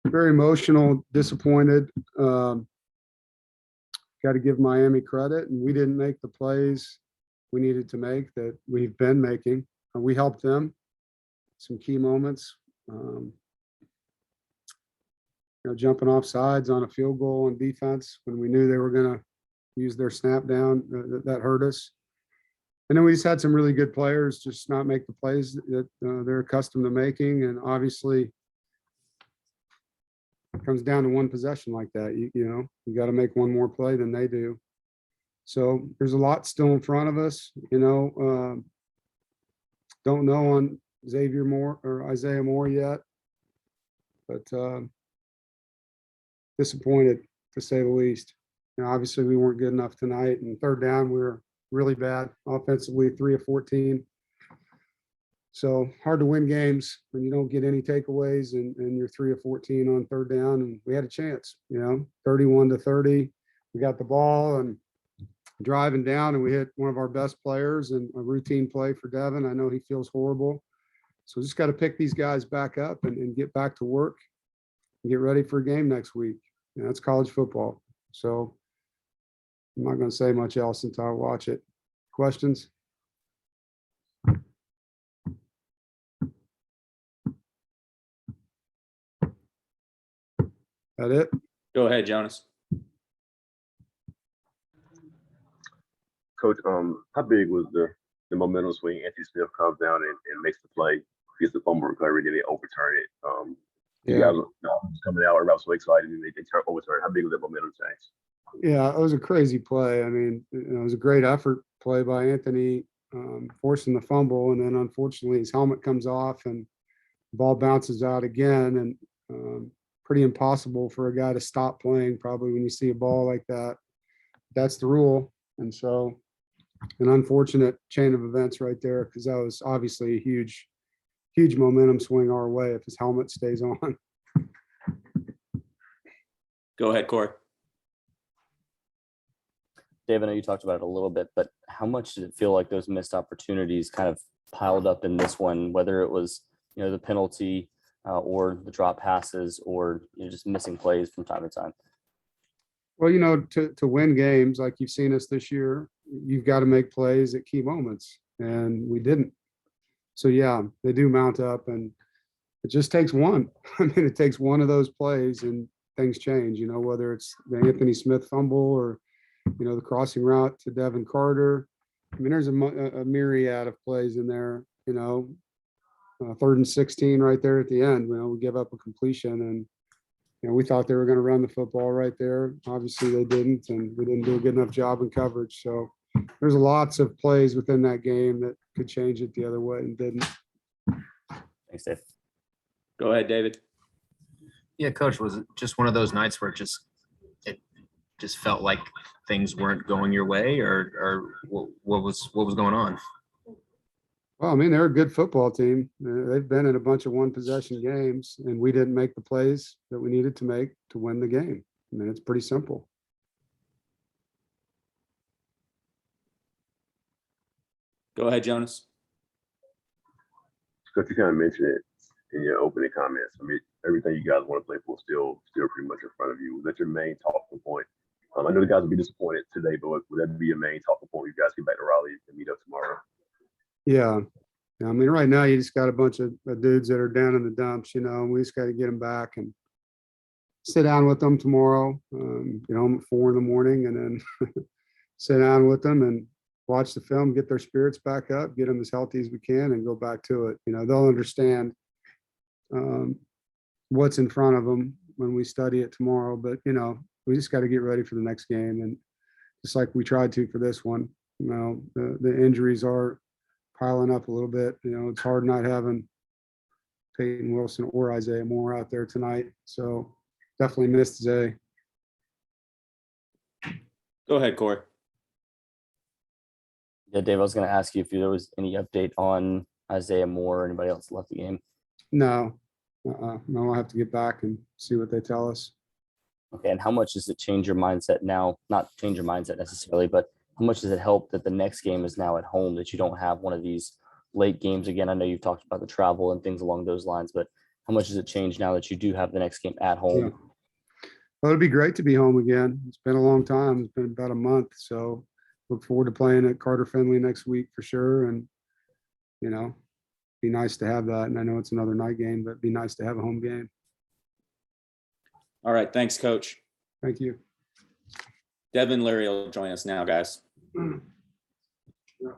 very emotional, disappointed. Got to give Miami credit, and we didn't make the plays we needed to make that we've been making. We helped them some key moments. Jumping off sides on a field goal on defense when we knew they were going to use their snap down, that hurt us. And then we just had some really good players just not make the plays that they're accustomed to making. And obviously it comes down to one possession like that. You got to make one more play than they do. So there's a lot still in front of us, don't know on Xavier Moore or Isaiah Moore yet, but disappointed to say the least. Obviously we weren't good enough tonight, and third down we were really bad offensively, 3 of 14. So hard to win games when you don't get any takeaways and you're 3 of 14 on third down. And we had a chance, 31-30. We got the ball and driving down, and we hit one of our best players and a routine play for Devin. I know he feels horrible. So just got to pick these guys back up and get back to work and get ready for a game next week. It's college football. So I'm not going to say much else until I watch it. Questions? That it? Go ahead, Jonas. Coach, how big was the momentum swing? Anthony Smith comes down and makes the play, gets the fumble recovery, then they overturn it. You guys coming out, everybody was so excited, and they overturn. How big was that momentum change? Yeah, it was a crazy play. I mean, it was a great effort play by Anthony, forcing the fumble, and then unfortunately his helmet comes off and the ball bounces out again, and pretty impossible for a guy to stop playing probably when you see a ball like that. That's the rule. And so an unfortunate chain of events right there, because that was obviously a huge momentum swing our way if his helmet stays on. Go ahead, Corey. Dave, I know you talked about it a little bit, but how much did it feel like those missed opportunities kind of piled up in this one, whether it was, the penalty or the drop passes or just missing plays from time to time? Well, to win games like you've seen us this year, you've got to make plays at key moments, and we didn't. So, yeah, they do mount up, and it just takes one. I mean, it takes one of those plays and things change, whether it's the Anthony Smith fumble or, the crossing route to Devin Carter. I mean, there's a myriad of plays in there, 3rd and 16 right there at the end. We give up a completion, and we thought they were going to run the football right there. Obviously they didn't, and we didn't do a good enough job in coverage. So there's lots of plays within that game that could change it the other way and didn't. Thanks, Dave. Go ahead, David. Yeah, Coach, was it just one of those nights where it just felt like things weren't going your way, or what was going on? Well, I mean, they're a good football team. They've been in a bunch of one-possession games, and we didn't make the plays that we needed to make to win the game. I mean, it's pretty simple. Go ahead, Jonas. Because you kind of mentioned it in your opening comments. I mean, everything you guys want to play for is still pretty much in front of you. Was that your main talking point? I know the guys will be disappointed today, but would that be your main talking point when you guys get back to Raleigh and meet up tomorrow? Yeah. I mean, right now you just got a bunch of dudes that are down in the dumps, and we just got to get them back and sit down with them tomorrow, at 4 a.m, and then sit down with them and watch the film, get their spirits back up, get them as healthy as we can, and go back to it. They'll understand what's in front of them when we study it tomorrow, but, we just got to get ready for the next game. And just like we tried to for this one, the injuries are piling up a little bit. It's hard not having Peyton Wilson or Isaiah Moore out there tonight. So definitely missed Zay. Go ahead, Corey. Yeah, Dave, I was going to ask you if there was any update on Isaiah Moore or anybody else left the game. No, I'll have to get back and see what they tell us. Okay, and how much does it change your mindset now? Not change your mindset necessarily, but how much does it help that the next game is now at home, that you don't have one of these late games again? I know you've talked about the travel and things along those lines, but how much does it change now that you do have the next game at home? Yeah. Well, it'd be great to be home again. It's been a long time. It's been about a month. So look forward to playing at Carter Finley next week for sure. And, you know, be nice to have that. And I know it's another night game, but it'd be nice to have a home game. All right. Thanks, Coach. Thank you. Devin Leary will join us now, guys. Yeah.